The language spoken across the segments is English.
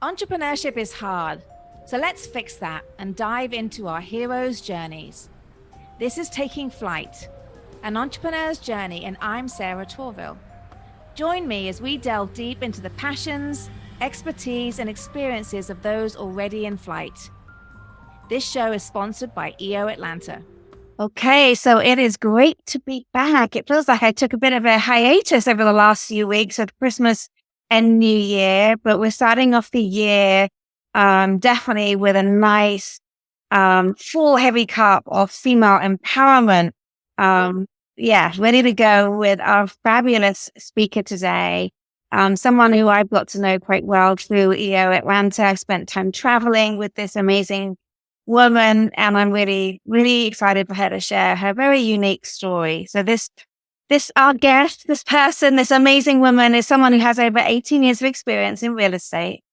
Entrepreneurship is hard, so let's fix that and dive into our heroes' journeys. This is Taking Flight, an entrepreneur's journey, and I'm Sarah Tourville. Join me as we delve deep into the passions, expertise, and experiences of those already in flight. This show is sponsored by EO Atlanta. Okay, so it is great to be back. It feels like I took a bit of a hiatus over the last few weeks of Christmas and New Year, but we're starting off the year definitely with a nice full heavy cup of female empowerment. Ready to go with our fabulous speaker today. Someone who I've got to know quite well through EO Atlanta. I spent time traveling with this amazing woman, and I'm really, really excited for her to share her very unique story. So our guest, this person, this amazing woman is someone who has over 18 years of experience in real estate.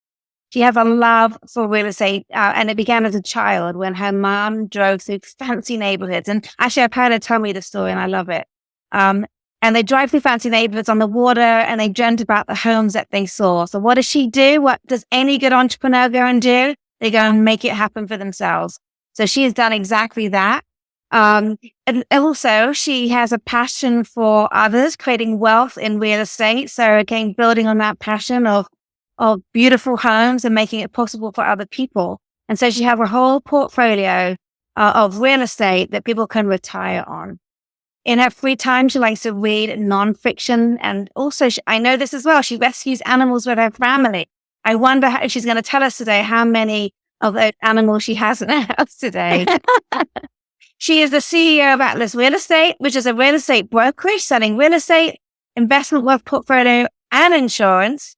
She has a love for real estate, and it began as a child when her mom drove through fancy neighborhoods. And actually, I've heard her tell me the story, and I love it. And they drive through fancy neighborhoods on the water, and they dreamt about the homes that they saw. So what does she do? What does any good entrepreneur go and do? They go and make it happen for themselves. So she has done exactly that. And also she has a passion for others, creating wealth in real estate. So again, building on that passion of beautiful homes and making it possible for other people. And so she has a whole portfolio of real estate that people can retire on. In her free time, she likes to read nonfiction. And also, I know this as well, she rescues animals with her family. I wonder how she's going to tell us today how many of those animals she has in her house today. She is the CEO of Atlas Real Estate, which is a real estate brokerage selling real estate, investment wealth portfolio, and insurance.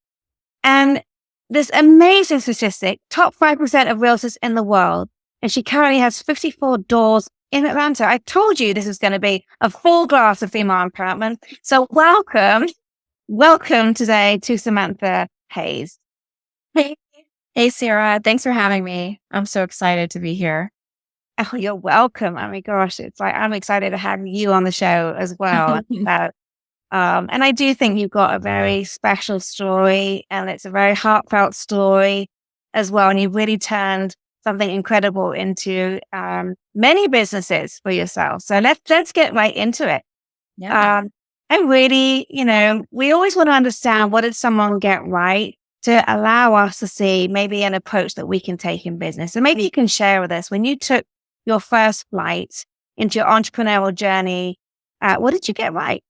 And this amazing statistic, top 5% of realtors in the world. And she currently has 54 doors in Atlanta. I told you this is going to be a full glass of female empowerment. So welcome today to Samantha Hayes. Hey, Sarah. Thanks for having me. I'm so excited to be here. Oh, you're welcome. I mean, gosh, it's like I'm excited to have you on the show as well. And I do think you've got a very special story, and it's a very heartfelt story as well. And you've really turned something incredible into many businesses for yourself. So let's get right into it. Yeah. And really, we always want to understand, what did someone get right to allow us to see maybe an approach that we can take in business. So maybe you can share with us, when you took your first flight into your entrepreneurial journey, what did you get right?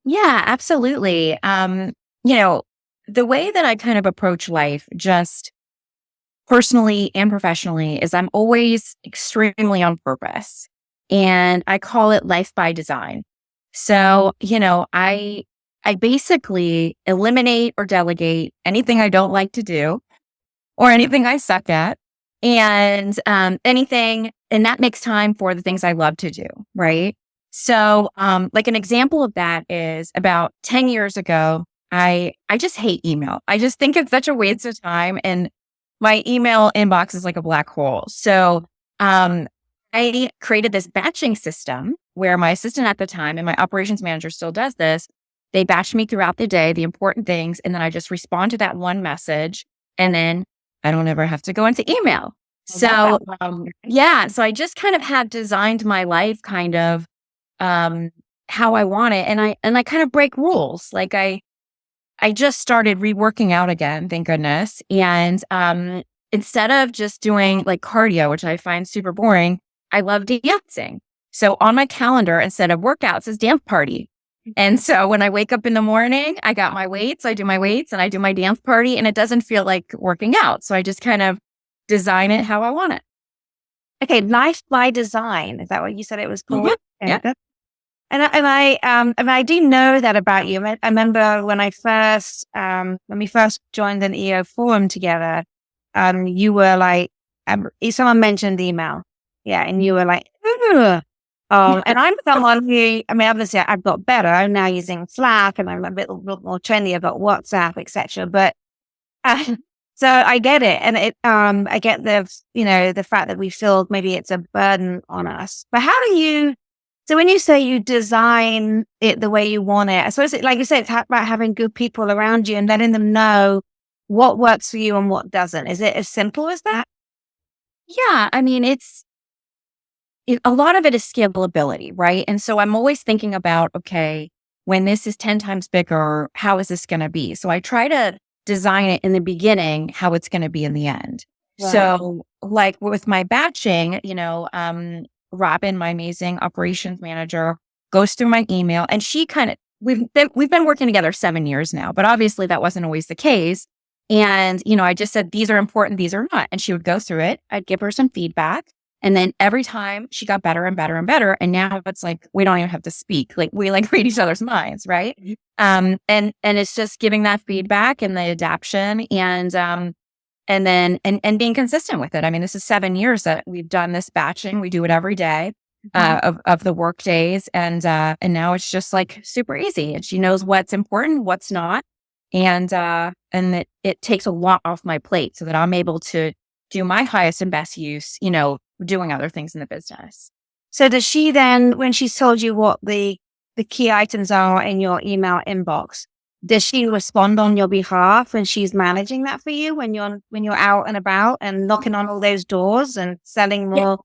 Yeah, absolutely. The way that I kind of approach life, just personally and professionally, is I'm always extremely on purpose, and I call it life by design. So, I basically eliminate or delegate anything I don't like to do or anything I suck at, and anything, and that makes time for the things I love to do, right? So like an example of that is about 10 years ago, I just hate email. I just think it's such a waste of time, and my email inbox is like a black hole. So I created this batching system where my assistant at the time, and my operations manager still does this, they batch me throughout the day, the important things, and then I just respond to that one message, and then I don't ever have to go into email. So so I just kind of have designed my life kind of how I want it, and I kind of break rules. Like I just started reworking out again, thank goodness. And instead of just doing like cardio, which I find super boring, I love dancing. So on my calendar, instead of workouts, is dance party. And so when I wake up in the morning, I got my weights, I do my weights, and I do my dance party, and it doesn't feel like working out. So I just kind of design it how I want it. Okay, life by design. Is that what you said it was called? Mm-hmm. Yeah. And I do know that about you. I remember when we first joined an EO forum together, you were like, someone mentioned email. Yeah. And you were like, ugh. And I'm someone who, obviously I've got better. I'm now using Slack, and I'm a bit more trendy about WhatsApp, etc. But so I get it, and I get the fact that we feel maybe it's a burden on us. But how do you? So when you say you design it the way you want it, I suppose, like you said, it's about having good people around you and letting them know what works for you and what doesn't? Is it as simple as that? Yeah. I mean, a lot of it is scalability, right? And so I'm always thinking about, okay, when this is 10 times bigger, how is this going to be? So I try to design it in the beginning, how it's going to be in the end. Right. So like with my batching, Robin, my amazing operations manager, goes through my email, and she we've been working together 7 years now, but obviously that wasn't always the case. And, I just said, these are important, these are not. And she would go through it. I'd give her some feedback. And then every time she got better and better and better. And now it's like, we don't even have to speak. Like we read each other's minds. Right. And it's just giving that feedback and the adaption and then being consistent with it. I mean, this is 7 years that we've done this batching. We do it every day of the work days. And now it's just like super easy. And she knows what's important, what's not. And that it takes a lot off my plate so that I'm able to do my highest and best use, doing other things in the business. So does she then, when she's told you what the key items are in your email inbox, does she respond on your behalf and she's managing that for you when you're out and about and knocking on all those doors and selling more?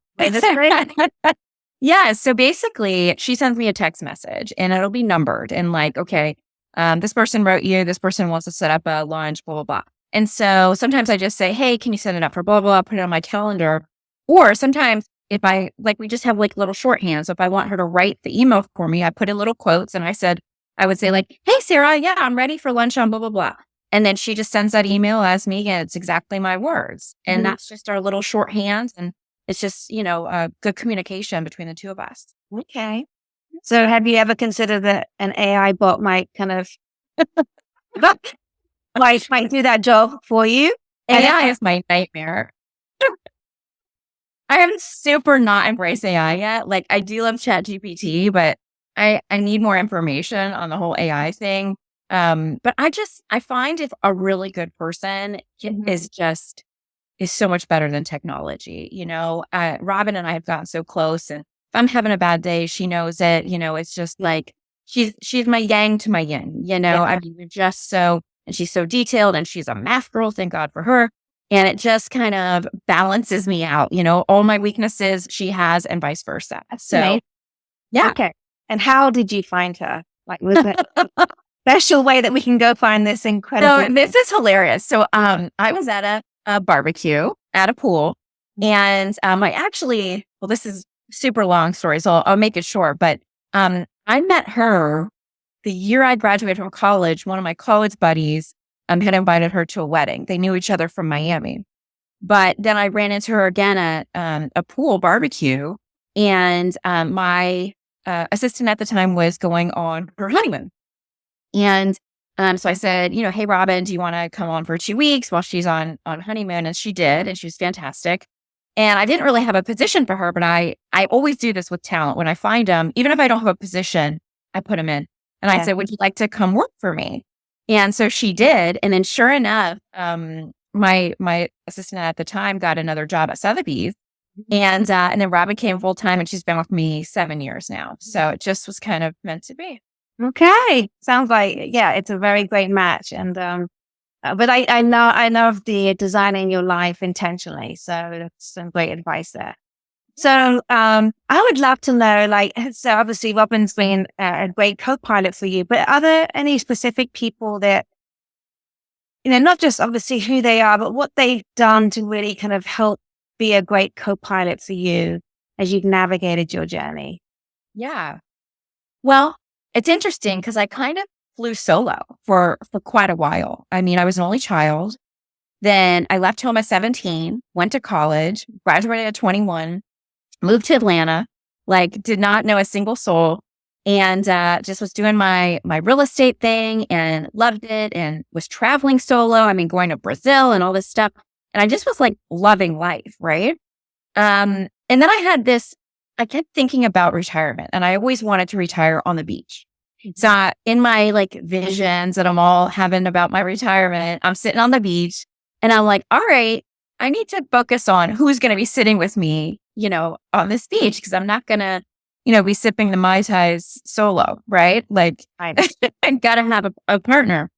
Yeah. So basically she sends me a text message and it'll be numbered and like, okay, this person wrote you, this person wants to set up a lunch, blah, blah, blah. And so sometimes I just say, hey, can you set it up for blah, blah, blah, put it on my calendar. Or sometimes if we just have like little shorthand. So if I want her to write the email for me, I put in little quotes and I would say like, hey, Sarah, yeah, I'm ready for lunch on blah, blah, blah. And then she just sends that email as me and it's exactly my words. And that's just our little shorthand. And it's just, a good communication between the two of us. Okay. So have you ever considered that an AI bot might kind of might do that job for you? AI is my nightmare. I am super not embrace AI yet. Like I do love ChatGPT, but I need more information on the whole AI thing. But I find if a really good person is so much better than technology. Robin and I have gotten so close, and if I'm having a bad day, she knows it. It's just like she's my yang to my yin. I mean, we're just and she's so detailed, and she's a math girl. Thank God for her. And it just kind of balances me out, all my weaknesses she has and vice versa. So, amazing. Yeah. Okay. And how did you find her? Like, was it a special way that we can go find this incredible? So this is hilarious. So, I was at a barbecue at a pool and, this is super long story, so I'll make it short, but, I met her the year I graduated from college. One of my college buddies had invited her to a wedding. They knew each other from Miami. But then I ran into her again at a pool barbecue. And my assistant at the time was going on her honeymoon. And so I said, hey, Robin, do you want to come on for 2 weeks while she's on honeymoon? And she did. And she was fantastic. And I didn't really have a position for her, but I always do this with talent. When I find them, even if I don't have a position, I put them in. And I said, would you like to come work for me? And so she did. And then sure enough, my assistant at the time got another job at Sotheby's. And then Robin came full time and she's been with me 7 years now. So it just was kind of meant to be. Okay. Sounds like, yeah, it's a very great match. And, but I know of the designing your life intentionally. So that's some great advice there. So, I would love to know, so obviously Robin's been a great co-pilot for you, but are there any specific people that, not just obviously who they are, but what they've done to really kind of help be a great co-pilot for you as you've navigated your journey? Yeah. Well, it's interesting because I kind of flew solo for quite a while. I mean, I was an only child. Then I left home at 17, went to college, graduated at 21. Moved to Atlanta, did not know a single soul, and just was doing my real estate thing and loved it and was traveling solo. I mean, going to Brazil and all this stuff. And I just was loving life, right? And then I kept thinking about retirement, and I always wanted to retire on the beach. So in my visions that I'm all having about my retirement, I'm sitting on the beach and I'm like, all right, I need to focus on who's going to be sitting with me, on this beach, because I'm not going to, be sipping the Mai Tais solo, right? I got to have a partner.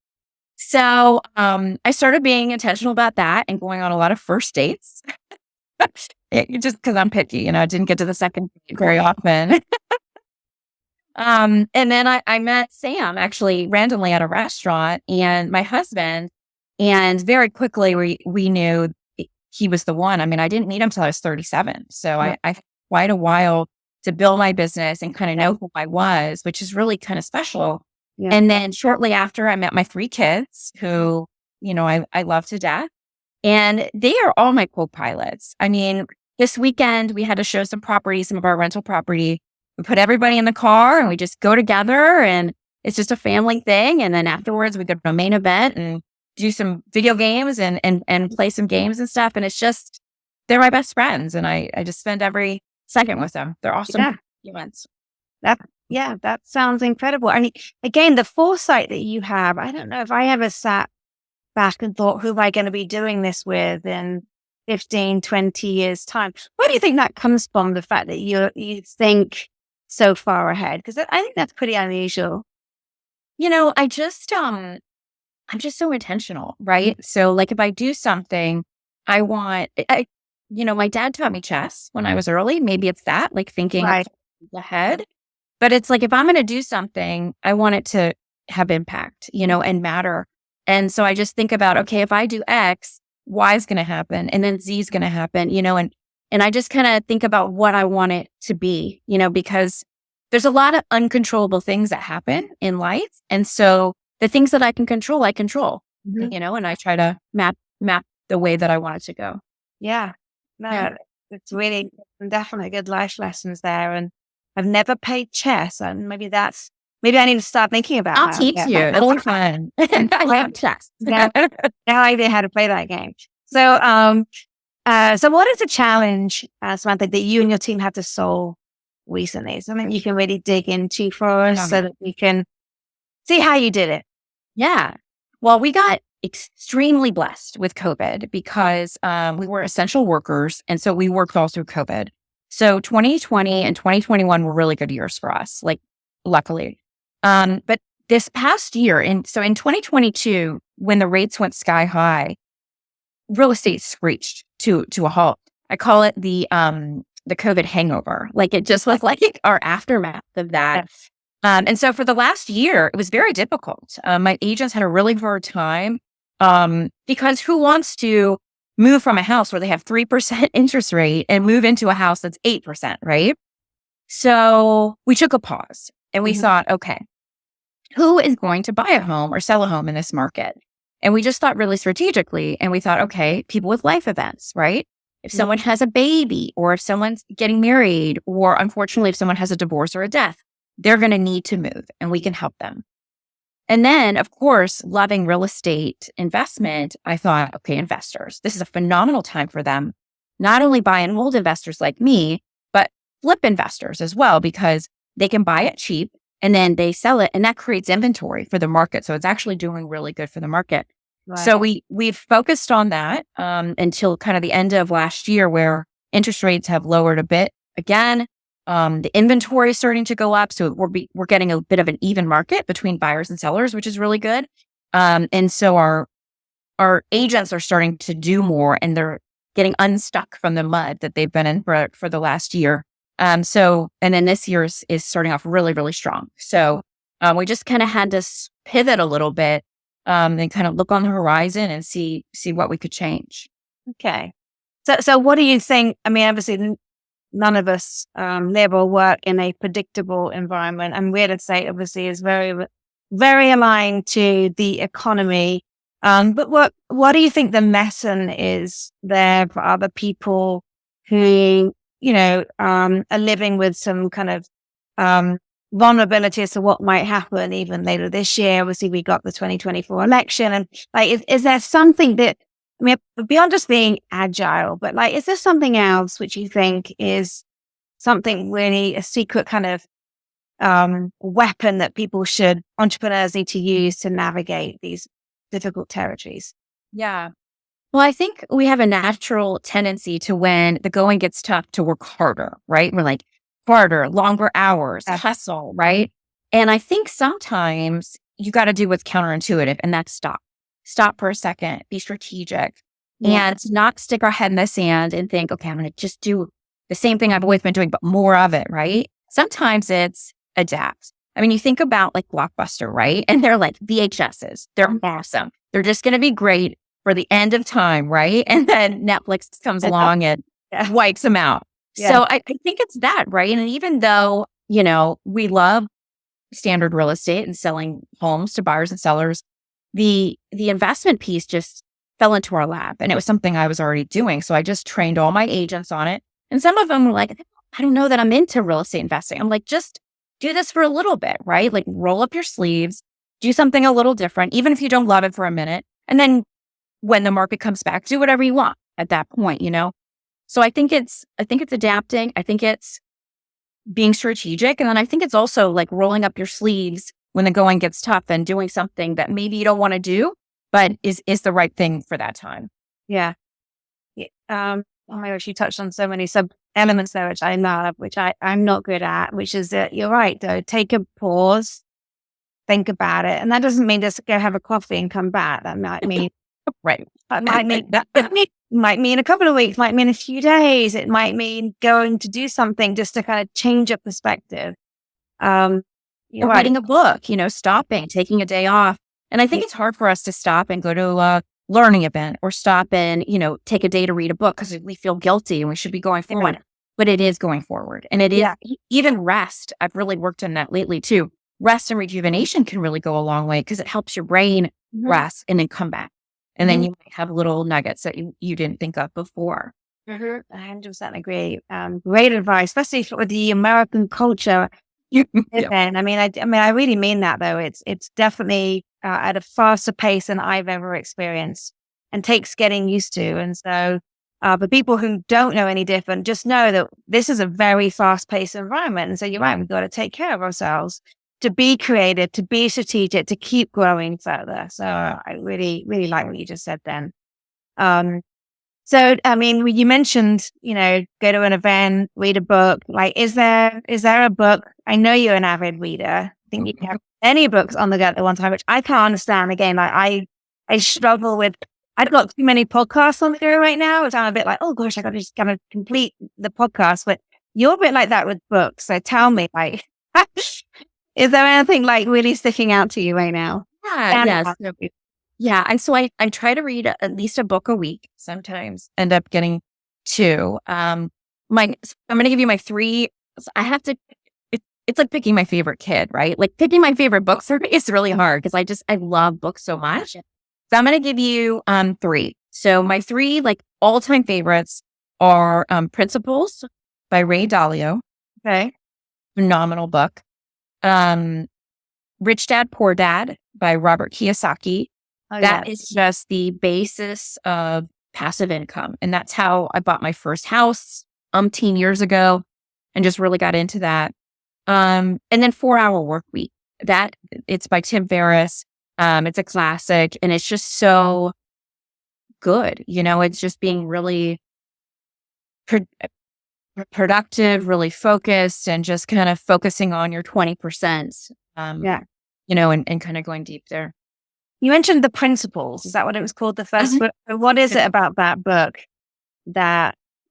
So I started being intentional about that and going on a lot of first dates. Just because I'm picky, I didn't get to the second date very often. And then I met Sam actually randomly at a restaurant and my husband, and very quickly we knew he was the one. I mean, I didn't meet him till I was 37. So I had quite a while to build my business and kind of know who I was, which is really kind of special. Yeah. And then shortly after I met my 3 kids who, I love to death. And they are all my co-pilots. I mean, this weekend we had to show some of our rental property. We put everybody in the car and we just go together and it's just a family thing. And then afterwards we go to a main event and do some video games and play some games and stuff. And it's just, they're my best friends. And I just spend every second with them. They're awesome humans. That sounds incredible. I mean, again, the foresight that you have, I don't know if I ever sat back and thought, who am I going to be doing this with in 15, 20 years time? Where do you think that comes from? The fact that you think so far ahead? Because I think that's pretty unusual. I'm just so intentional, right? So like if I do something, my dad taught me chess when I was early. Maybe it's that, like thinking ahead. But it's like, if I'm going to do something, I want it to have impact, and matter. And so I just think about, okay, if I do X, Y is going to happen and then Z is going to happen, and I just kind of think about what I want it to be, because there's a lot of uncontrollable things that happen in life. And so the things that I can control, and I try to map the way that I want it to go. Yeah. No, it's really definitely good life lessons there. And I've never played chess, and maybe I need to start thinking about I'll teach you. It'll be fun. I love chess. Now I know how to play that game. So, so what is a challenge, Samantha, that you and your team had to solve recently? Something you can really dig into for us so that we can see how you did it. Yeah. Well, we got extremely blessed with COVID because we were essential workers. And so we worked all through COVID. So 2020 and 2021 were really good years for us, like luckily. But this past year, in 2022, when the rates went sky high, real estate screeched to a halt. I call it the COVID hangover. Like it just was like our aftermath of that. Yes. And so for the last year, it was very difficult. My agents had a really hard time because who wants to move from a house where they have 3% interest rate and move into a house that's 8%, right? So we took a pause and we thought, okay, who is going to buy a home or sell a home in this market? And we just thought really strategically. And we thought, okay, people with life events, right? If someone has a baby or if someone's getting married, or unfortunately, if someone has a divorce or a death, they're going to need to move and we can help them. And then, of course, loving real estate investment, I thought, okay, investors, this is a phenomenal time for them. Not only buy and hold investors like me, but flip investors as well, because they can buy it cheap and then they sell it and that creates inventory for the market. So it's actually doing really good for the market. Right. So we've focused on that until kind of the end of last year, where interest rates have lowered a bit again. The inventory is starting to go up. So we're getting a bit of an even market between buyers and sellers, which is really good. And so our agents are starting to do more and they're getting unstuck from the mud that they've been in for the last year. And then this year is starting off really, really strong. So we just kind of had to pivot a little bit and kind of look on the horizon and see what we could change. Okay. So what do you think? I mean, obviously, none of us live or work in a predictable environment, and real estate obviously is very, very aligned to the economy. But what do you think the lesson is there for other people who, are living with some kind of vulnerability as to what might happen even later this year? Obviously, we got the 2024 election, and is there something that, I mean, beyond just being agile, but is there something else which you think is something really a secret kind of weapon that entrepreneurs need to use to navigate these difficult territories? Yeah. Well, I think we have a natural tendency to, when the going gets tough, to work harder, right? We're like harder, longer hours, hustle, right? And I think sometimes you got to do what's counterintuitive, and that's stop. stop for a second, be strategic, and not stick our head in the sand and think, okay, I'm going to just do the same thing I've always been doing, but more of it, right? Sometimes it's adapt. I mean, you think about like Blockbuster, right? And they're like VHSs. They're awesome. They're just going to be great for the end of time, right? And then Netflix comes along and wipes them out. Yeah. So I think it's that, right? And even though, you know, we love standard real estate and selling homes to buyers and sellers, the investment piece just fell into our lap, and it was something I was already doing. So I just trained all my agents on it. And some of them were like, I don't know that I'm into real estate investing. I'm like, just do this for a little bit, right? Like roll up your sleeves, do something a little different, even if you don't love it for a minute. And then when the market comes back, do whatever you want at that point, you know? So I think it's adapting. I think it's being strategic. And then I think it's also like rolling up your sleeves when the going gets tough and doing something that maybe you don't want to do, but is the right thing for that time. Yeah. Oh my gosh, you touched on so many sub elements there, which I love, which I'm not good at, which is that you're right, though. Take a pause, think about it. And that doesn't mean just go have a coffee and come back. That might mean, right. That might mean a couple of weeks, might mean a few days. It might mean going to do something just to kind of change your perspective. Or writing a book, you know, stopping, taking a day off. And I think it's hard for us to stop and go to a learning event or stop and, you know, take a day to read a book because we feel guilty and we should be going forward. Yeah. But it is going forward. And it is even rest. I've really worked on that lately too. Rest and rejuvenation can really go a long way because it helps your brain rest and then come back. And then you might have little nuggets that you didn't think of before. I 100% agree. Great advice, especially with the American culture. I mean, I really mean that though. It's definitely at a faster pace than I've ever experienced, and takes getting used to. And so, but people who don't know any different just know that this is a very fast-paced environment. And so you're right, we've got to take care of ourselves to be creative, to be strategic, to keep growing further. So I really, really like what you just said then. So, I mean, you mentioned, you know, go to an event, read a book. Like, is there a book? I know you're an avid reader. I think you have any books on the go at one time, which I can't understand. Again, like I struggle with, I've got too many podcasts on the go right now, which I'm a bit like, oh gosh, I got to just kind of complete the podcast. But you're a bit like that with books. So tell me, like, is there anything like really sticking out to you right now? Yes. Yeah. And so I try to read at least a book a week, sometimes end up getting two. I'm going to give you my three. I have to, it's like picking my favorite kid, right? Like picking my favorite books is really hard because I love books so much. So I'm going to give you three. So my three like all-time favorites are Principles by Ray Dalio. Okay. Phenomenal book. Rich Dad, Poor Dad by Robert Kiyosaki. That is just the basis of passive income. And that's how I bought my first house umpteen years ago and just really got into that. And then 4-Hour Work Week. It's by Tim Ferriss. It's a classic and it's just so good. You know, it's just being really productive, really focused, and just kind of focusing on your 20%. You know, and kind of going deep there. You mentioned The Principles. Is that what it was called? The first book? What is it about that book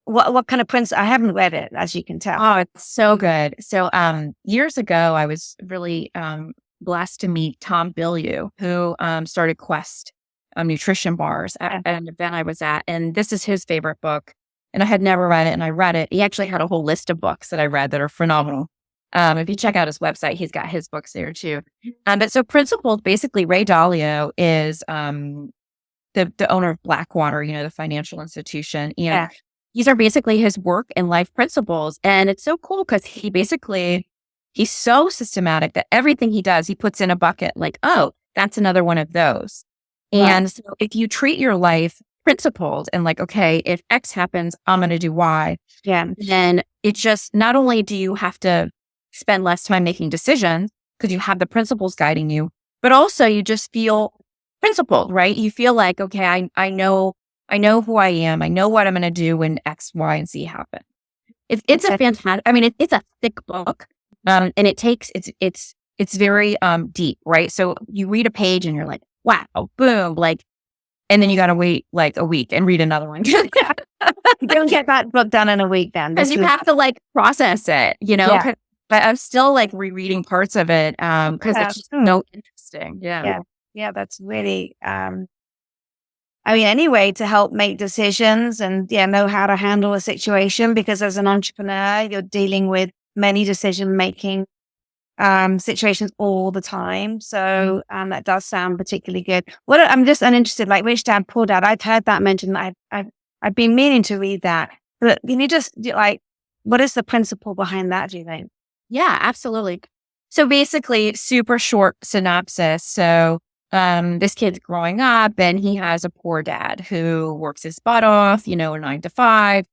what kind of principle? I haven't read it, as you can tell. Oh, it's so good. So, years ago, I was really, blessed to meet Tom Bilyeu, who, started Quest, nutrition bars at an event I was at. And this is his favorite book. And I had never read it and I read it. He actually had a whole list of books that I read that are phenomenal. If you check out his website, he's got his books there too. But so Principles, basically Ray Dalio is the owner of Blackwater, you know, the financial institution. And these are basically his work and life principles. And it's so cool because he's so systematic that everything he does, he puts in a bucket like, oh, that's another one of those. And so if you treat your life principled and like, okay, if X happens, I'm going to do Y. Then it's just, not only do you have to spend less time making decisions because you have the principles guiding you, but also you just feel principled, right? You feel like, okay, I know who I am. I know what I'm going to do when X, Y, and Z happen. It's a fantastic, I mean, it's a thick book. And it's very deep, right? So you read a page and you're like, wow, boom, like, and then you got to wait like a week and read another one. Don't get that book done in a week then. Because you have to like process it, Yeah. but I'm still like rereading parts of it because it's just so interesting. Yeah. Yeah. That's really, any way to help make decisions and know how to handle a situation, because as an entrepreneur, you're dealing with many decision-making situations all the time. So that does sound particularly good. I'm just uninterested, like Rich Dad, Poor Dad. I've heard that mentioned. I've been meaning to read that. But can you just like, what is the principle behind that, do you think? Yeah, absolutely. So basically, super short synopsis. So this kid's growing up and he has a poor dad who works his butt off, 9 to 5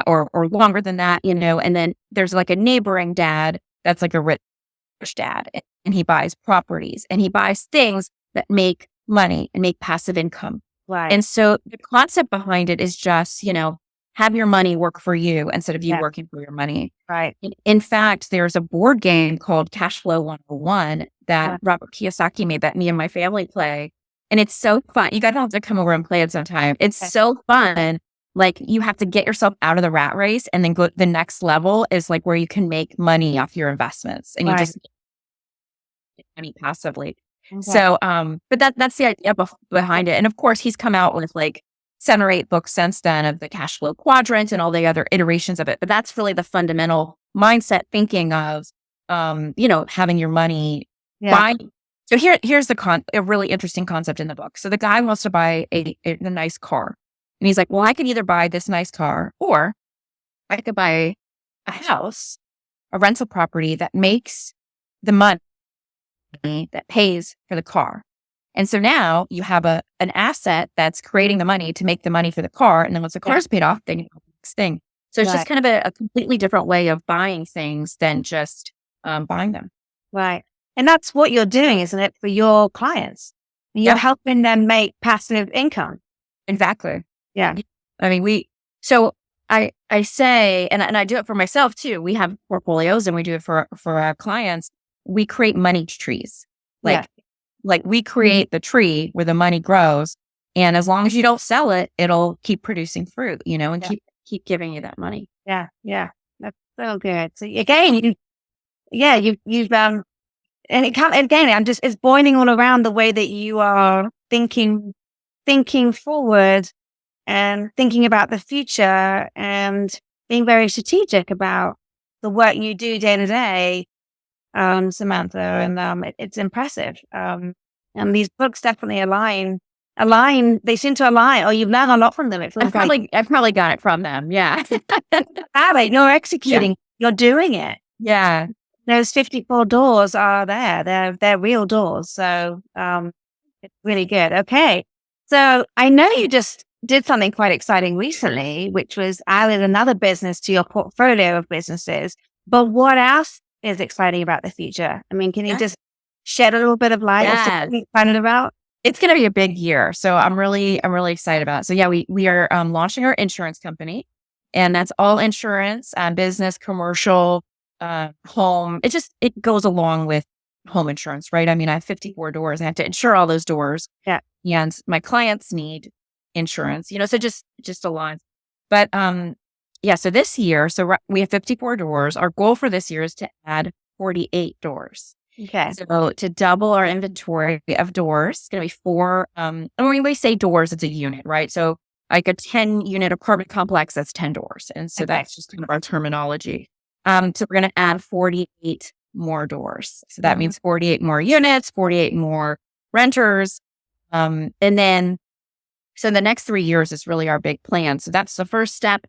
or longer than that, and then there's like a neighboring dad that's like a rich dad, and he buys properties and he buys things that make money and make passive income. Right. And so the concept behind it is just, have your money work for you instead of you working for your money. Right. In fact, there's a board game called Cash Flow 101 that Robert Kiyosaki made that me and my family play. And it's so fun. You guys have to come over and play it sometime. It's so fun. Like, you have to get yourself out of the rat race, and then go the next level is like where you can make money off your investments, and you just make money passively. Okay. So, but that's the idea behind it. And of course, he's come out with like 7 or 8 books since then of the cash flow quadrant and all the other iterations of it. But that's really the fundamental mindset thinking of, having your money buy. So here's a really interesting concept in the book. So the guy wants to buy a nice car, and he's like, well, I could either buy this nice car, or I could buy a house, a rental property that makes the money that pays for the car. And so now you have an asset that's creating the money to make the money for the car. And then once the car's paid off, then you have the next thing. So it's just kind of a completely different way of buying things than just buying them. Right. And that's what you're doing, isn't it, for your clients? You're helping them make passive income. Exactly. Yeah. I mean, so I say, and I do it for myself too. We have portfolios and we do it for our clients. We create money trees. Like we create the tree where the money grows, and as long as you don't sell it, it'll keep producing fruit, and keep giving you that money. Yeah. Yeah. That's so good. So again, you've and it can't, again, it's boiling all around the way that you are thinking forward and thinking about the future and being very strategic about the work you do day to day. Samantha, and it's impressive. And these books definitely align. They seem to align. Or you've learned a lot from them. I've probably got it from them. Yeah. You're executing. You're doing it. Yeah. Those 54 doors are there. They're real doors. So it's really good. Okay. So I know you just did something quite exciting recently, which was added another business to your portfolio of businesses. But what else is exciting about the future? I mean, can you just shed a little bit of light on something excited about? It's going to be a big year, so I'm really excited about it. So yeah, we are launching our insurance company, and that's all insurance, business, commercial, home. It goes along with home insurance, right? I mean, I have 54 doors. I have to insure all those doors. Yeah, and my clients need insurance, so just aligns. But so this year, we have 54 doors. Our goal for this year is to add 48 doors. Okay. So to double our inventory of doors, it's going to be 4. And when we say doors, it's a unit, right? So like a 10-unit apartment complex, that's 10 doors. And so that's just kind of our terminology. So we're going to add 48 more doors. So that means 48 more units, 48 more renters. And then, so the next 3 years is really our big plan. So that's the first step.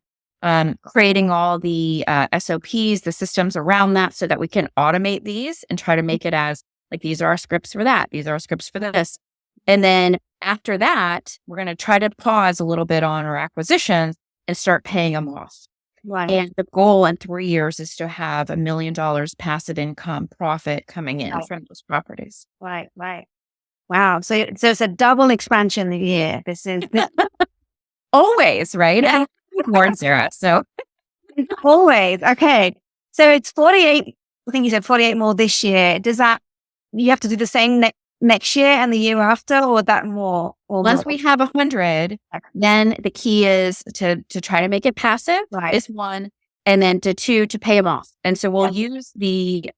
Creating all the SOPs, the systems around that, so that we can automate these and try to make it as like, these are our scripts for that. These are our scripts for this. And then after that, we're going to try to pause a little bit on our acquisitions and start paying them off. Right. And the goal in 3 years is to have $1 million passive income profit coming in from those properties. Right. Wow. So it's a double expansion year. This is always, right? More, Sarah. So always. Okay. So it's 48. I think you said 48 more this year. Does that, you have to do the same next year and the year after, or that more? Or Once more? we have 100, then the key is to try to make it passive Right. is one, and then to two, to pay them off. And so we'll use the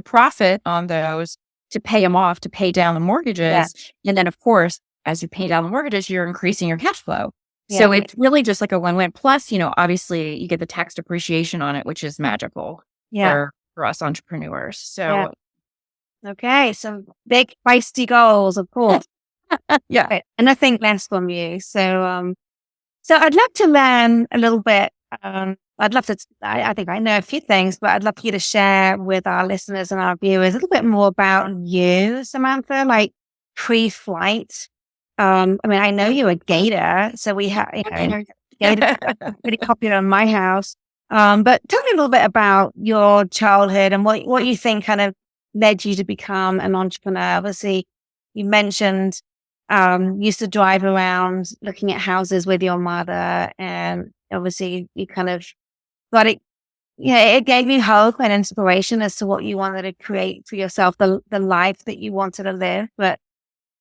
profit on those to pay them off, to pay down the mortgages. And then of course, as you pay down the mortgages, you're increasing your cash flow. So it's really just like a win-win. Plus, obviously you get the tax depreciation on it, which is magical for us entrepreneurs. So okay, some big feisty goals, of course. yeah. Right. And I think less from you. So I'd love to learn a little bit. I'd love to, I think I know a few things, but I'd love for you to share with our listeners and our viewers a little bit more about you, Samantha, like pre-flight. I mean, I know you're a gator, so we have, gators are pretty popular in my house. But tell me a little bit about your childhood and what you think kind of led you to become an entrepreneur. Obviously, you mentioned used to drive around looking at houses with your mother, and obviously you kind of got it. It gave you hope and inspiration as to what you wanted to create for yourself, the life that you wanted to live. But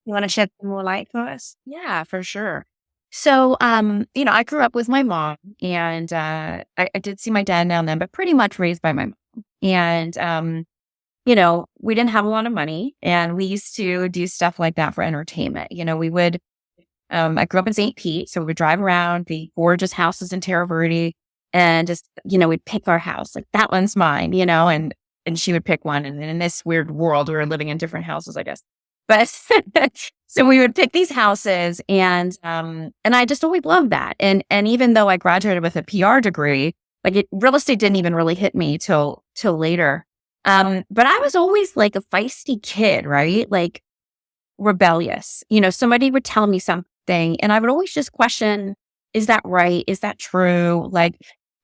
you want to shed some more light for us? Yeah, for sure. So, I grew up with my mom, and I did see my dad now and then, but pretty much raised by my mom. And, we didn't have a lot of money, and we used to do stuff like that for entertainment. We would, I grew up in St. Pete, so we would drive around the gorgeous houses in Terra Verde and just, we'd pick our house, like that one's mine, and she would pick one. And then in this weird world, we were living in different houses, I guess. But so we would pick these houses, and I just always loved that. And even though I graduated with a PR degree, real estate didn't even really hit me till later. But I was always like a feisty kid, right? Like rebellious. Somebody would tell me something, and I would always just question, is that right? Is that true?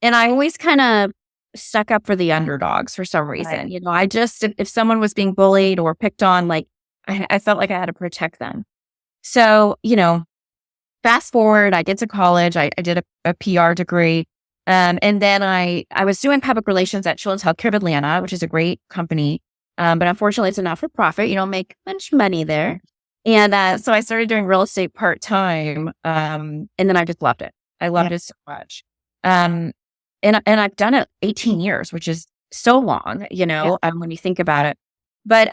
And I always kind of stuck up for the underdogs for some reason. Right. I just, if someone was being bullied or picked on, I felt like I had to protect them. So, fast forward, I get to college, I did a PR degree. And then I was doing public relations at Children's Healthcare of Atlanta, which is a great company. But unfortunately, it's a not-for-profit. You don't make much money there. And so I started doing real estate part-time. And then I just loved it. I loved it so much. And I've done it 18 years, which is so long, when you think about it. But,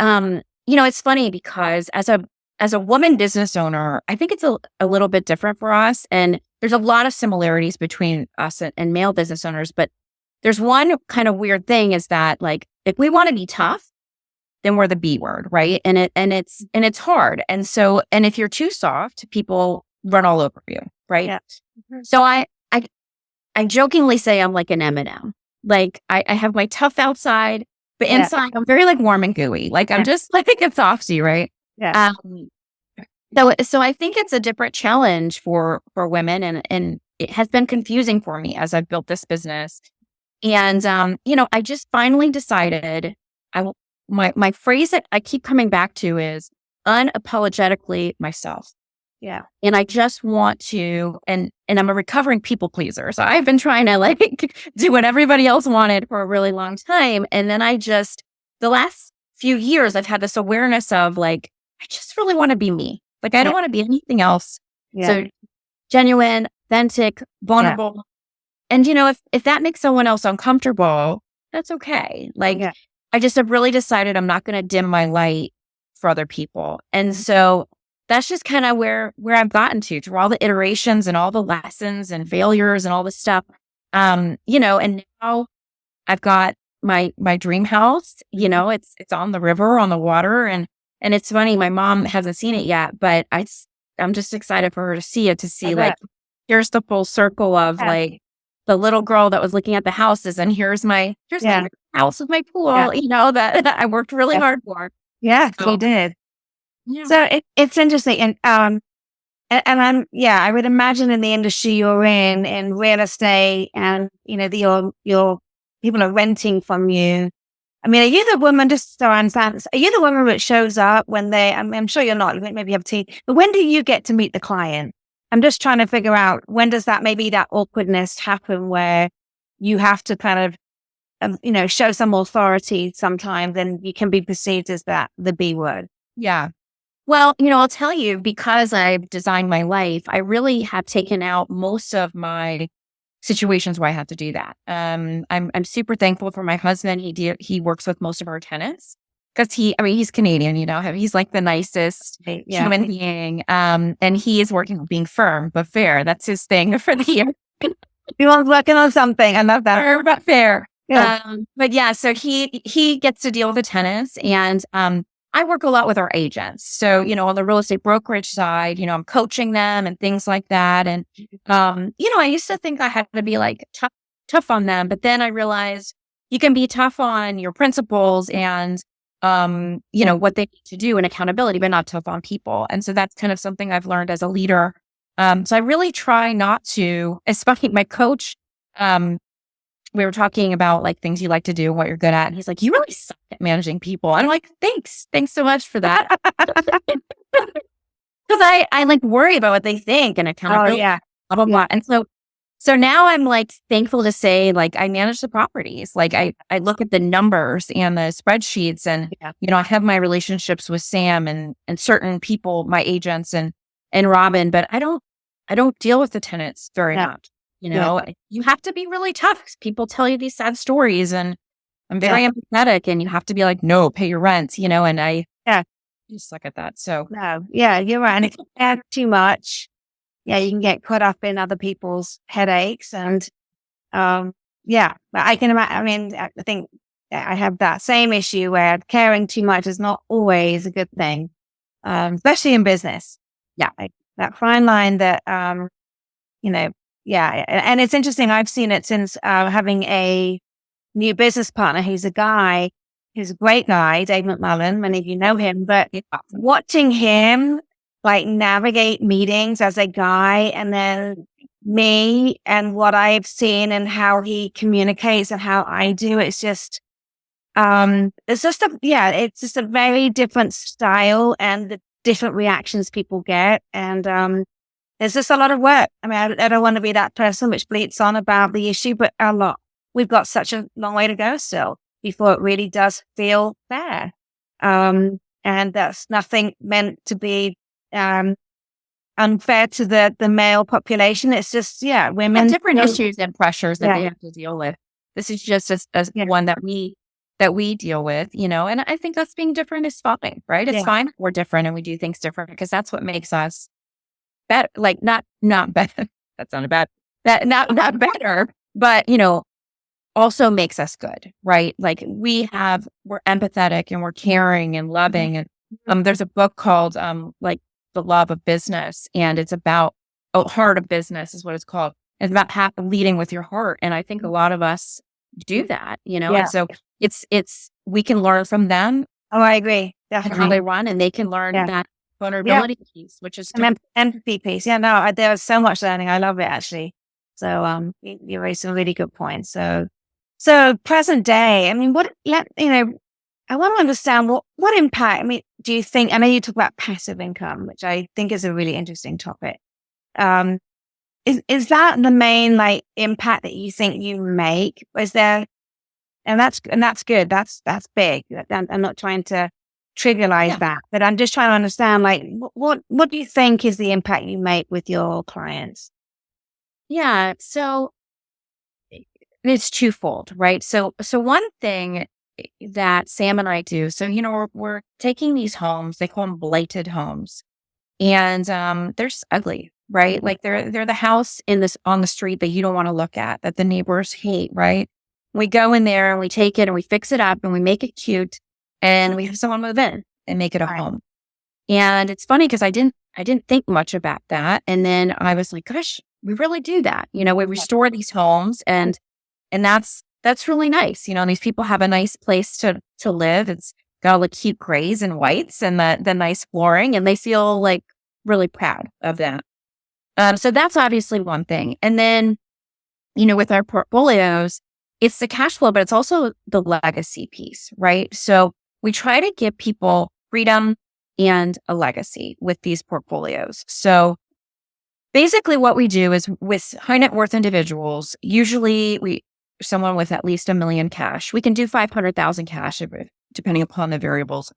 it's funny because as a woman business owner, I think it's a little bit different for us. And there's a lot of similarities between us and male business owners. But there's one kind of weird thing is that if we want to be tough, then we're the B word, right? And it's hard. And so, and if you're too soft, people run all over you, right? Yeah. So I jokingly say I'm like an M&M. I have my tough outside, but inside I'm very warm and gooey. I'm just like a softie, right? Yeah. So I think it's a different challenge for women, and it has been confusing for me as I've built this business. And I just finally decided my phrase that I keep coming back to is unapologetically myself. Yeah. And I just want to, and I'm a recovering people pleaser. So I've been trying to do what everybody else wanted for a really long time. And then the last few years, I've had this awareness of I just really want to be me. I don't want to be anything else. Yeah. So genuine, authentic, vulnerable. Yeah. And if that makes someone else uncomfortable, that's okay. I just have really decided I'm not going to dim my light for other people. And so that's just kind of where I've gotten to through all the iterations and all the lessons and failures and all this stuff. And now I've got my dream house, it's on the river, on the water. And it's funny, my mom hasn't seen it yet, but I'm just excited for her to see it, to see here's the full circle of the little girl that was looking at the houses, and here's my house with my pool, that I worked really hard for. Yeah, you did. Yeah. So it's interesting. And I would imagine in the industry you're in real estate, and, your people are renting from you. I mean, are you the woman, just so I understand, are you the woman that shows up when I'm sure you're not, maybe you have a team, but when do you get to meet the client? I'm just trying to figure out, when does that awkwardness happen where you have to kind of, show some authority sometimes, and you can be perceived as the B word? Yeah. Well, I'll tell you, because I've designed my life, I really have taken out most of my situations where I have to do that. I'm super thankful for my husband. He works with most of our tenants because he's Canadian, he's like the nicest Right, yeah. human being. And he is working on being firm but fair. That's his thing for the year. Everyone's working on something. I love that. Firm but fair. Yeah. But yeah, so he gets to deal with the tenants, and I work a lot with our agents. So, on the real estate brokerage side, I'm coaching them and things like that. And, I used to think I had to be like tough on them, but then I realized you can be tough on your principals and, what they need to do and accountability, but not tough on people. And so that's kind of something I've learned as a leader. So I really try not to, especially my coach, we were talking about like things you like to do and what you're good at. And he's like, you really suck at managing people. And I'm like, thanks so much for that. Because I like worry about what they think and accountability, yeah. blah, blah, blah. And so now I'm like thankful to say, like, I manage the properties. Like I look at the numbers and the spreadsheets, and, I have my relationships with Sam and certain people, my agents and Robin, but I don't deal with the tenants very much. You have to be really tough because people tell you these sad stories, and I'm very empathetic, and you have to be like, no, pay your rent, and I just suck at that. So No, yeah, you're right. And if you add too much, you can get caught up in other people's headaches. And but I can imagine. I mean, I think I have that same issue where caring too much is not always a good thing, especially in business. Yeah, that fine line that Yeah. And it's interesting. I've seen it since having a new business partner. He's a guy, he's a great guy, Dave McMullen. Many of you know him, but watching him like navigate meetings as a guy, and then me and what I've seen and how he communicates and how I do, it's just it's just a very different style and the different reactions people get. And there's just a lot of work. I mean, I don't want to be that person which bleats on about the issue, but we've got such a long way to go still before it really does feel fair. And that's nothing meant to be unfair to the male population. It's just, women. Different issues and pressures that they have to deal with. This is just one that we deal with, and I think us being different is fine, right? It's fine. We're different and we do things different because that's what makes us better. Like not better. That sounded bad. That not better, but also makes us good, right? Like we're empathetic and we're caring and loving. And there's a book called like The Love of Business, and it's about Heart of Business is what it's called. It's about leading with your heart, and I think a lot of us do that, And so it's we can learn from them. Oh, I agree. Definitely. How they run, and they can learn that vulnerability piece, which is empathy piece. Yeah, no, there's so much learning. I love it actually. So you raised some really good points. So present day, I mean, I want to understand what impact, I mean, do you think, I know you talk about passive income, which I think is a really interesting topic. Is that the main like impact that you think you make? Is there, and that's good. That's big. I'm not trying to trivialize that, but I'm just trying to understand, like, what do you think is the impact you make with your clients? Yeah. So it's twofold, right? So one thing that Sam and I do, so, we're taking these homes, they call them blighted homes, and they're just ugly, right? Like they're the house on the street that you don't want to look at, that the neighbors hate, right? We go in there and we take it and we fix it up and we make it cute, and we have someone move in and make it a home. And it's funny because I didn't think much about that, and then I was like, gosh, we really do that. We restore these homes, and that's really nice. These people have a nice place to live. It's got all the cute grays and whites and the nice flooring, and they feel like really proud of that. So that's obviously one thing. And then, with our portfolios, it's the cash flow, but it's also the legacy piece, right? So we try to give people freedom and a legacy with these portfolios. So basically what we do is with high net worth individuals, usually someone with at least $1 million cash, we can do 500,000 cash depending upon the variables.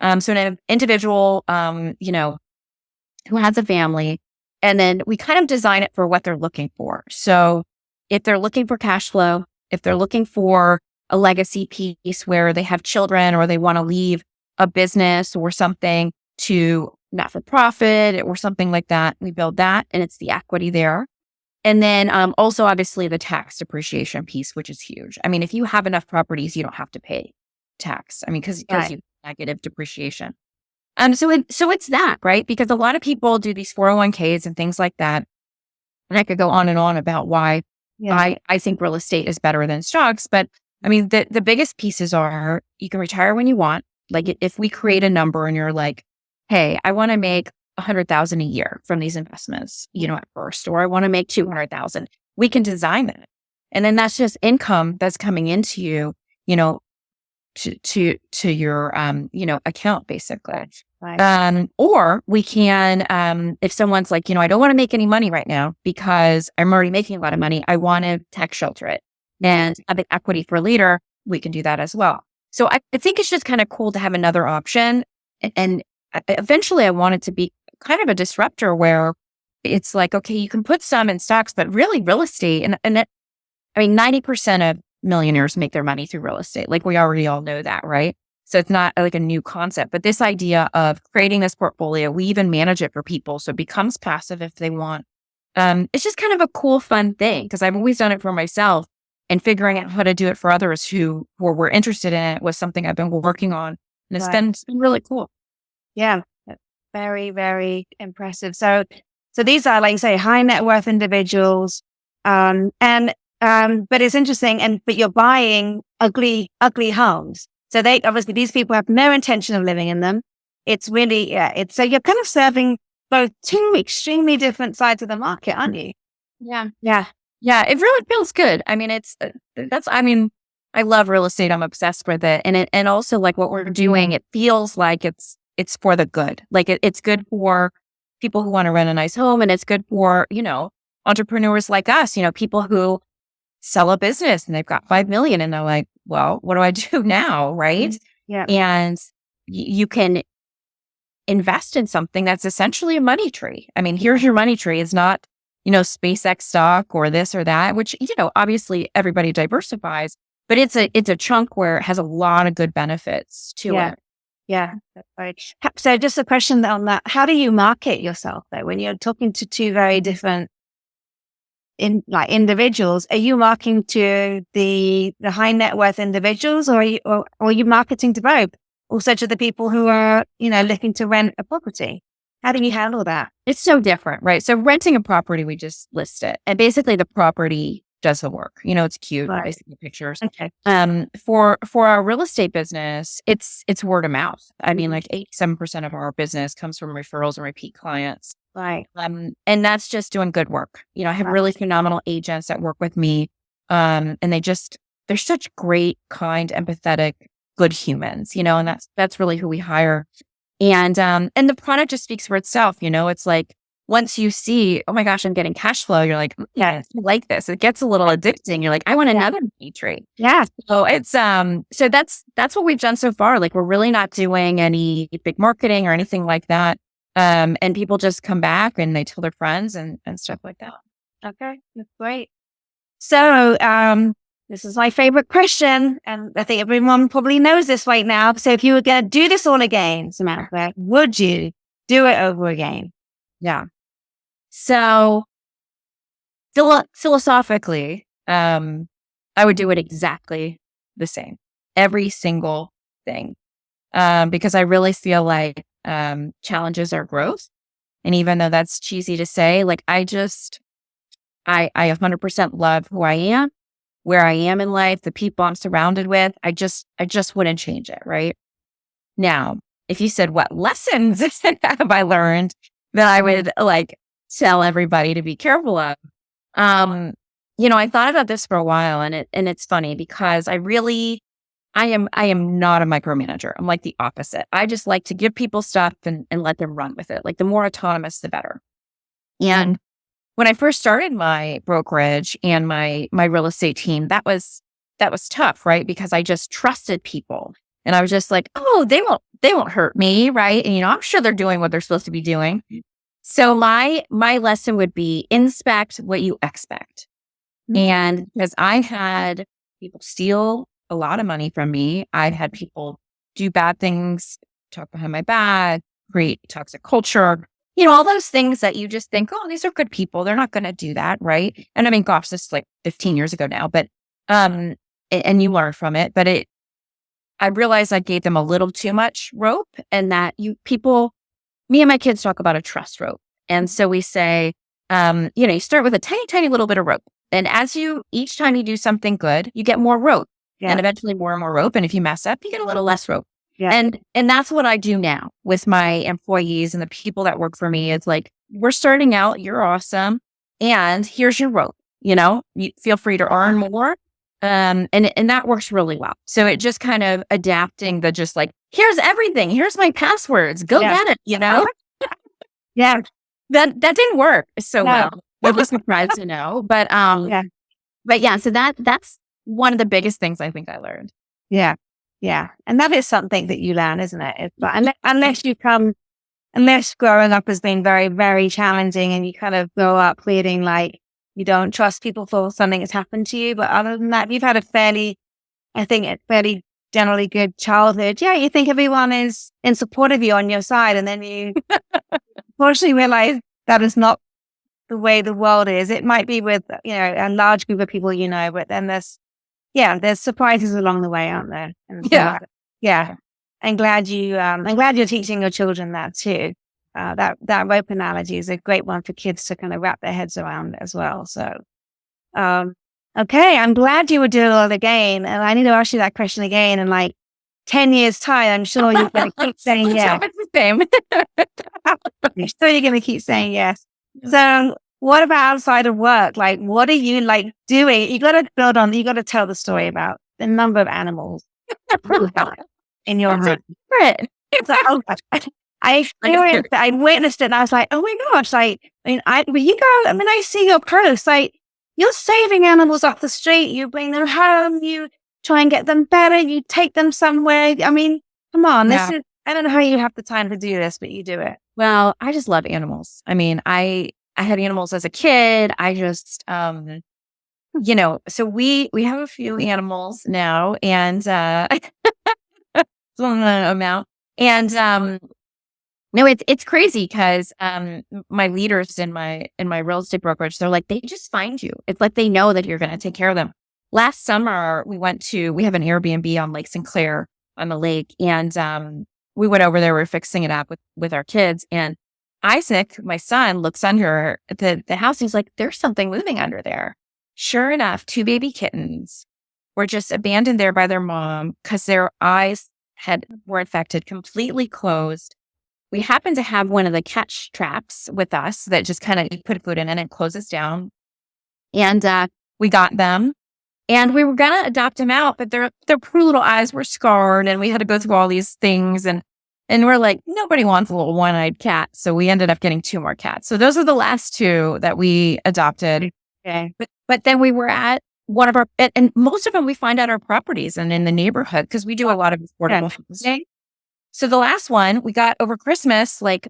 So an individual, who has a family, and then we kind of design it for what they're looking for. So if they're looking for cash flow, if they're looking for a legacy piece where they have children or they want to leave a business or something to not for profit or something like that, we build that, and it's the equity there. And then also obviously the tax depreciation piece, which is huge. I mean, if you have enough properties, you don't have to pay tax. I mean, because you have negative depreciation. So it's that, right? Because a lot of people do these 401ks and things like that. And I could go on and on about why I think real estate is better than stocks. But I mean, the biggest pieces are you can retire when you want. Like if we create a number and you're like, hey, I want to make 100,000 a year from these investments, at first, or I want to make 200,000, we can design that. And then that's just income that's coming into you, to your, account basically. Right. Or we can, if someone's like, I don't want to make any money right now because I'm already making a lot of money. I want to tax shelter it and have an equity for later. We can do that as well. So I think it's just kind of cool to have another option. And eventually I want it to be kind of a disruptor where it's like, okay, you can put some in stocks, but really real estate. And 90% of millionaires make their money through real estate. Like we already all know that, right? So it's not like a new concept, but this idea of creating this portfolio, we even manage it for people. So it becomes passive if they want. It's just kind of a cool, fun thing because I've always done it for myself, and figuring out how to do it for others who were interested in it was something I've been working on. And it's been really cool. Yeah. Very, very impressive. So these are, like you say, high net worth individuals. But it's interesting. But you're buying ugly homes. So these people have no intention of living in them. It's really, so you're kind of serving both two extremely different sides of the market, aren't you? Yeah. Yeah. Yeah. It really feels good. I mean, I love real estate. I'm obsessed with it. And also like what we're doing, it feels like it's for the good. Like it's good for people who want to rent a nice home, and it's good for, entrepreneurs like us, people who sell a business and they've got 5 million and they're like, well, what do I do now? Right. Yeah. And you can invest in something that's essentially a money tree. I mean, here's your money tree. It's not, SpaceX stock or this or that, which, obviously everybody diversifies, but it's a chunk where it has a lot of good benefits to it. Yeah, that's right. So just a question on that. How do you market yourself though? When you're talking to two very different individuals, are you marketing to the high net worth individuals or are you marketing to both? Also to the people who are, looking to rent a property? How do you handle that? It's so different, right? So renting a property, we just list it. And basically the property does the work. It's cute, Right. basically pictures. Okay. For our real estate business, it's word of mouth. I mean, like 87% of our business comes from referrals and repeat clients. Right. And that's just doing good work. I have really phenomenal agents that work with me. And they're such great, kind, empathetic, good humans, and that's really who we hire. And the product just speaks for itself. It's like, once you see, oh my gosh, I'm getting cash flow, you're like, yeah, I like this. It gets a little addicting. You're like, I want another money tree. Yeah. So it's, so that's what we've done so far. Like, we're really not doing any big marketing or anything like that. And people just come back and they tell their friends and stuff like that. Okay. That's great. So, this is my favorite question. And I think everyone probably knows this right now. So if you were going to do this all again, Samantha, would you do it over again? Yeah. So philosophically, I would do it exactly the same, every single thing, because I really feel like challenges are growth. And even though that's cheesy to say, like I 100% love who I am, where I am in life, the people I'm surrounded with. I just wouldn't change it. Right now, if you said what lessons have I learned that I would like tell everybody to be careful of. I thought about this for a while, and it's funny because I am not a micromanager. I'm like the opposite. I just like to give people stuff and let them run with it. Like the more autonomous, the better. And when I first started my brokerage and my real estate team, that was tough, right? Because I just trusted people And I was just like, oh, they won't hurt me. Right. And, I'm sure they're doing what they're supposed to be doing. So my lesson would be inspect what you expect. And because I had people steal a lot of money from me, I've had people do bad things, talk behind my back, create toxic culture, all those things that you just think, oh, these are good people. They're not going to do that. Right. And I mean, gosh, this is like 15 years ago now, but, and you learn from it, but I realized I gave them a little too much rope, and that me and my kids talk about a trust rope. And so we say, you start with a tiny, tiny little bit of rope. And each time you do something good, you get more rope and eventually more and more rope. And if you mess up, you get a little less rope. Yeah. And that's what I do now with my employees and the people that work for me. It's like, we're starting out, you're awesome. And here's your rope, you feel free to earn more. And that works really well. So it just kind of adapting the just like, here's everything. Here's my passwords. Go get it, Yeah. That didn't work so well. I was surprised to know. But so that's one of the biggest things I think I learned. Yeah. Yeah. And that is something that you learn, isn't it? It's like, unless growing up has been very, very challenging and you kind of grow up feeling like you don't trust people for something that's happened to you. But other than that, you've had a fairly generally good childhood. Yeah, you think everyone is in support of you on your side. And then you unfortunately realize that is not the way the world is. It might be with, a large group of people, but then there's surprises along the way, aren't there? And yeah. I'm glad you're teaching your children that too. That rope analogy is a great one for kids to kind of wrap their heads around as well. So, okay, I'm glad you would do it all again. And I need to ask you that question again in like 10 years time. I'm sure you're going to keep saying yes. I'm sure you're going to keep saying yes. So what about outside of work? Like, what are you like doing? You got to tell the story about the number of animals in your room. It's like, oh gosh. I experienced it. I witnessed it and I was like, oh my gosh. Like, I see your posts, like you're saving animals off the street. You bring them home, you try and get them better. You take them somewhere. I mean, come on. I don't know how you have the time to do this, but you do it. Well, I just love animals. I mean, I had animals as a kid. I just, so we have a few animals now and, amount. And, no, it's crazy because, my leaders in my real estate brokerage, they're like, they just find you. It's like, they know that you're going to take care of them. Last summer, we have an Airbnb on Lake Sinclair on the lake. And, we went over there, we were fixing it up with our kids, and Isaac, my son, looks under the house. And he's like, there's something moving under there. Sure enough, 2 baby kittens were just abandoned there by their mom because their eyes were infected, completely closed. We happened to have one of the catch traps with us that just kind of, you put food in and it closes down. And we got them and we were going to adopt them out, but their poor little eyes were scarred and we had to go through all these things. And we're like, nobody wants a little one-eyed cat. So we ended up getting 2 more cats. So those are the last 2 that we adopted. Okay. But then we were at one of our, and most of them we find at our properties and in the neighborhood because we do a lot of affordable housing. So the last one we got over Christmas, like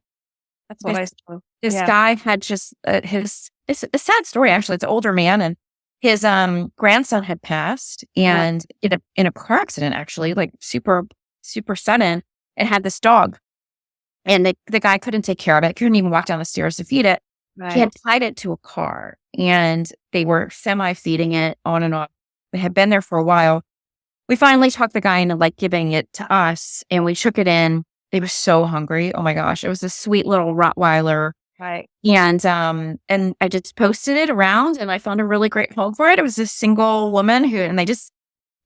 that's what I saw. This guy had just it's a sad story actually. It's an older man and his grandson had passed and in a car accident actually, like super, super sudden. It had this dog and the guy couldn't take care of it. Couldn't even walk down the stairs to feed it. Right. He had tied it to a car and they were semi-feeding it on and off. They had been there for a while. We finally talked the guy into like giving it to us and we took it in. They were so hungry. Oh my gosh. It was a sweet little Rottweiler. Right. And I just posted it around and I found a really great home for it. It was this single woman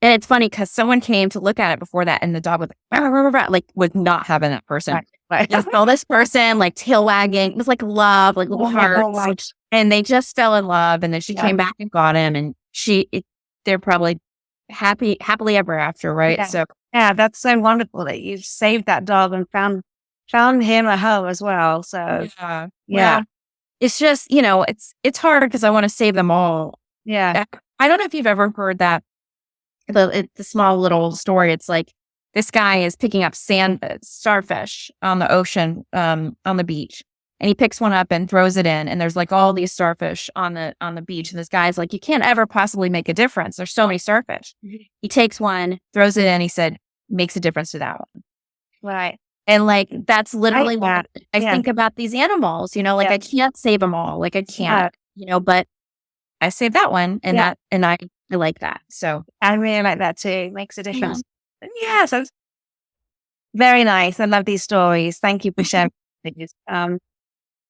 and it's funny because someone came to look at it before that and the dog was like was not having that person. Right. Just saw this person like tail wagging. It was like love, like little hearts. And they just fell in love. And then she came back and got him and they're probably happily ever after. Right. Yeah. So that's so wonderful that you saved that dog and found him a home as well. So yeah. It's just, it's hard because I want to save them all. Yeah. I don't know if you've ever heard that. The small little story. It's like this guy is picking up starfish on the ocean, on the beach. And he picks one up and throws it in. And there's like all these starfish on the beach. And this guy's like, you can't ever possibly make a difference. There's so many starfish. He takes one, throws it in. He said, makes a difference to that one. Right. And like, that's literally what I Yeah. think about these animals, you know, like Yeah. I can't save them all. Like I can't, you know, but I saved that one and I like that. So I really like that too. It makes a difference. Yeah. So very nice. I love these stories. Thank you for sharing these.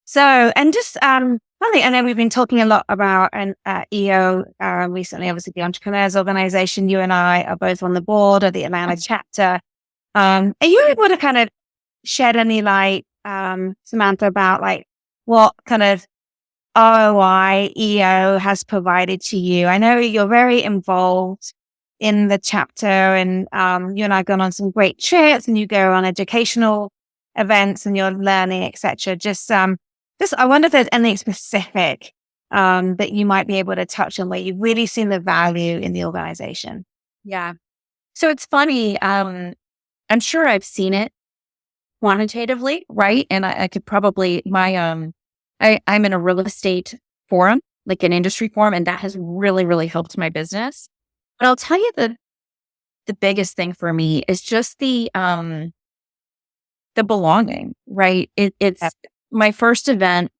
So, and just, I know we've been talking a lot about an EO recently, obviously the Entrepreneurs Organization. You and I are both on the board of the Atlanta chapter. Are you able to kind of shed any light, Samantha, about like what kind of ROI EO has provided to you? I know you're very involved in the chapter, and you and I have gone on some great trips, and you go on educational events, and you're learning, etc. Just I wonder if there's anything specific that you might be able to touch on where you've really seen the value in the organization. yeah. So it's funny. I'm sure I've seen it quantitatively, right? And I could probably I'm in a real estate forum, like an industry forum, and that has really, really helped my business. But I'll tell you the biggest thing for me is just the belonging, right? It's my first event.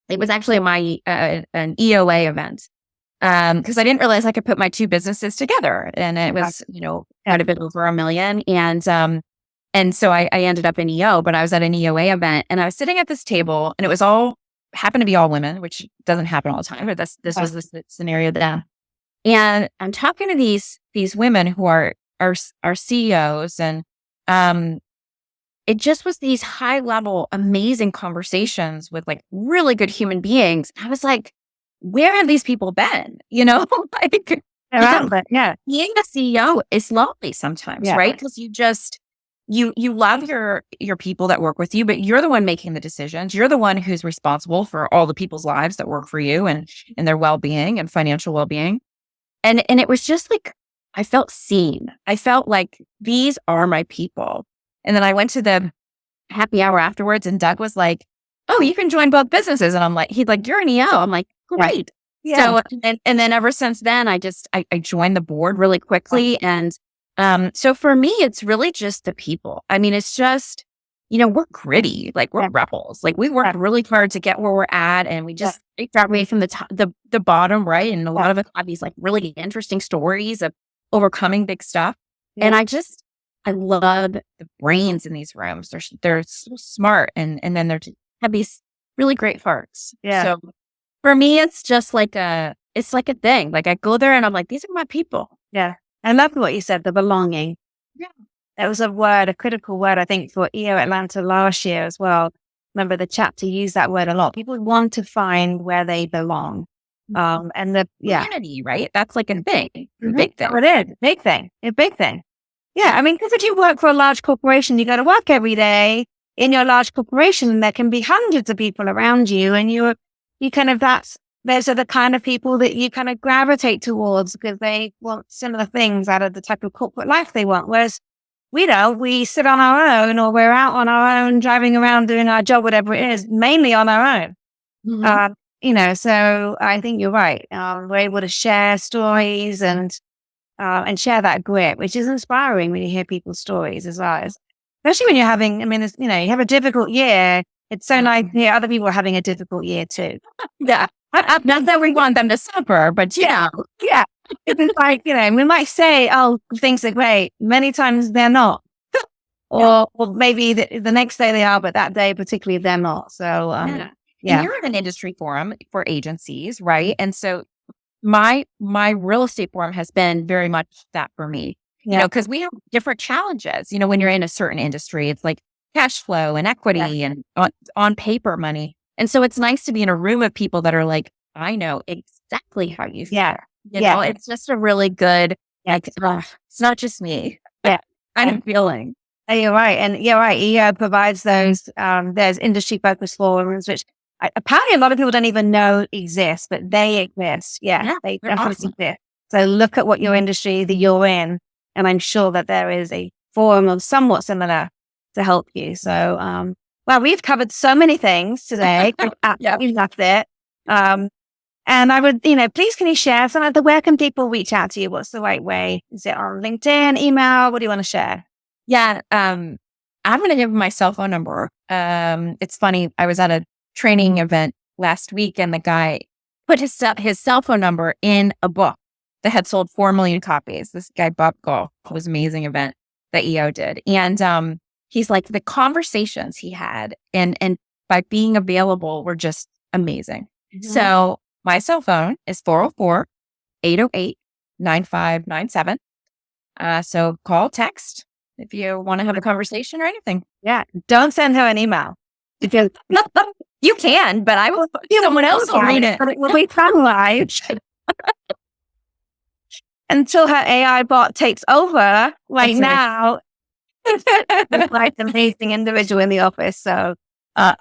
It was actually an EOA event. Because I didn't realize I could put my two businesses together, and it was, you know, quite a bit over $1 million. And so I ended up in EO, but I was at an EOA event, and I was sitting at this table, and it was happened to be all women, which doesn't happen all the time, but this was the scenario then. And I'm talking to these women who are CEOs, and it just was these high level, amazing conversations with like really good human beings. I was like, where have these people been? You know, like being a CEO is lonely sometimes, right? Because you just you love your people that work with you, but you're the one making the decisions. You're the one who's responsible for all the people's lives that work for you and their well-being and financial well-being. And it was just like I felt seen. I felt like these are my people. And then I went to the happy hour afterwards, and Doug was like, "Oh, you can join both businesses." And I'm like, he's like, "You're an EO." I'm like, "Great." Yeah. So, and then ever since then, I joined the board really quickly. And so for me, it's really just the people. I mean, it's just, you know, we're gritty, like we're rebels. Like we worked really hard to get where we're at, and we just scraped our way from the top, the bottom, right? And a lot of us have these like really interesting stories of overcoming big stuff. And I love the brains in these rooms. They're so smart, and then they have these really great hearts. Yeah. So for me, it's just like it's like a thing. Like I go there and I'm like, these are my people. Yeah. I love what you said, the belonging. Yeah. That was a critical word, I think, for EO Atlanta last year as well. Remember the chapter used that word a lot. People want to find where they belong. And the community, right? That's like a big thing. Oh, it is. Big thing. A big thing. Yeah. I mean, because if you work for a large corporation, you go to work every day in your large corporation, and there can be hundreds of people around you, and you kind of, those are the kind of people that you kind of gravitate towards because they want similar things out of the type of corporate life they want. Whereas we don't, we sit on our own, or we're out on our own, driving around doing our job, whatever it is, mainly on our own. Mm-hmm. You know, so I think you're right. We're able to share stories and share that grit, which is inspiring when you hear people's stories as well. Especially when you're having, I mean, you know, you have a difficult year. It's so nice to hear other people are having a difficult year too. Yeah. Not that we want them to suffer, but you know. Yeah. It's like, you know, we might say, oh, things are great. Many times they're not. Or maybe the next day they are, but that day particularly they're not. So, And you're in an industry forum for agencies, right? And so my real estate forum has been very much that for me, you know, because we have different challenges. You know, when you're in a certain industry, it's like cash flow and equity and on paper money. And so it's nice to be in a room of people that are like, I know exactly how you feel. Yeah. You know, it's just a really good, like, it's not just me. Yeah. I'm feeling. You're right. And you're right. EO provides those, there's industry focused forums, which apparently a lot of people don't even know exist, but they exist. Yeah, they definitely exist. So look at what your industry that you're in. And I'm sure that there is a forum of somewhat similar to help you. So, well, we've covered so many things today. We loved it. And I would, please can you share some of where can people reach out to you? What's the right way? Is it on LinkedIn, email? What do you want to share? Yeah. I'm going to give my cell phone number. It's funny. I was at a training event last week and the guy put his cell phone number in a book that had sold 4 million copies. This guy, Bob Gall, it was an amazing event that EO did. And he's like, the conversations he had and by being available were just amazing. Mm-hmm. So my cell phone is 404-808-9597. So call, text if you want to have a conversation or anything. Yeah. Don't send her an email. Because you can, but I will. Someone else will read it. But it will be finalized until her AI bot takes over. Right now, it's like an amazing individual in the office. So,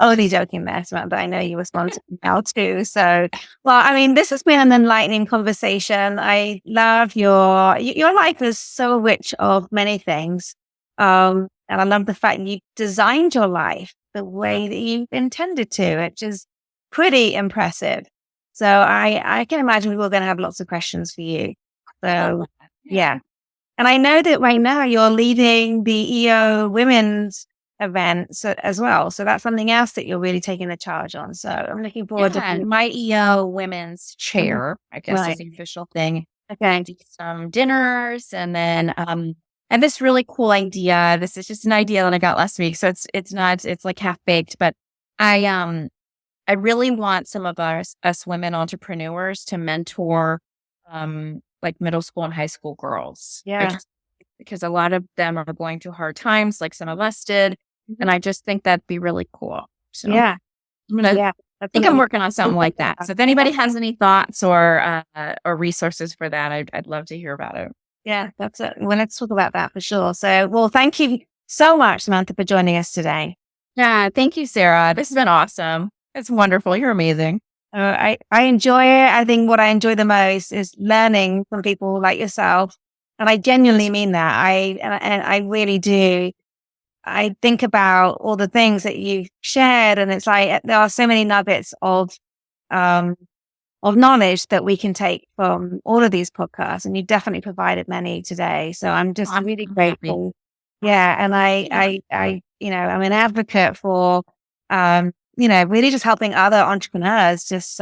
only joking there, Samantha. I know you respond to email too. So, well, I mean, this has been an enlightening conversation. I love your life is so rich of many things, and I love the fact you designed your life the way that you intended to, which is pretty impressive. So I can imagine we're going to have lots of questions for you. So yeah. And I know that right now you're leading the EO women's events as well. So that's something else that you're really taking the charge on. So I'm looking forward to my EO women's chair, I guess is the official thing. Okay. Do some dinners and then, and this really cool idea, this is just an idea that I got last week. So it's like half baked, but I really want some of us women entrepreneurs to mentor, like middle school and high school girls. Yeah. Because a lot of them are going through hard times like some of us did. Mm-hmm. And I just think that'd be really cool. So yeah. I think I'm working on something like that. So if anybody has any thoughts or resources for that, I'd love to hear about it. Yeah, that's it. Well, let's talk about that for sure. So, well, thank you so much, Samantha, for joining us today. Yeah, thank you, Sarah. This has been awesome. It's wonderful. You're amazing. I enjoy it. I think what I enjoy the most is learning from people like yourself. And I genuinely mean that. I really do. I think about all the things that you shared, and it's like there are so many nuggets of knowledge that we can take from all of these podcasts, and you definitely provided many today. So I'm really grateful. Yeah, and I I'm an advocate for really just helping other entrepreneurs just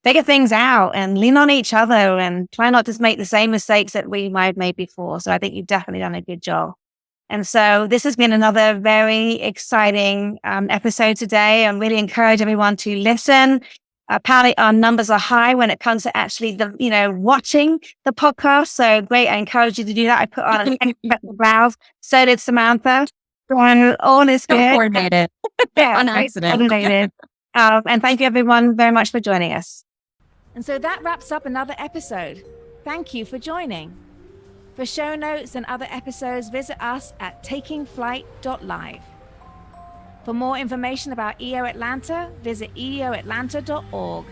figure things out and lean on each other and try not to make the same mistakes that we might have made before. So I think you've definitely done a good job. And so this has been another very exciting episode today. I really encourage everyone to listen. Apparently our numbers are high when it comes to actually watching the podcast. So great. I encourage you to do that. I put on an extra browse. So did Samantha. All is good. Coordinated. Yeah. On accident. Coordinated. And thank you everyone very much for joining us. And so that wraps up another episode. Thank you for joining. For show notes and other episodes, visit us at takingflight.live. For more information about EO Atlanta, visit eoatlanta.org.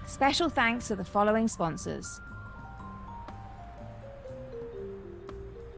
Special thanks to the following sponsors: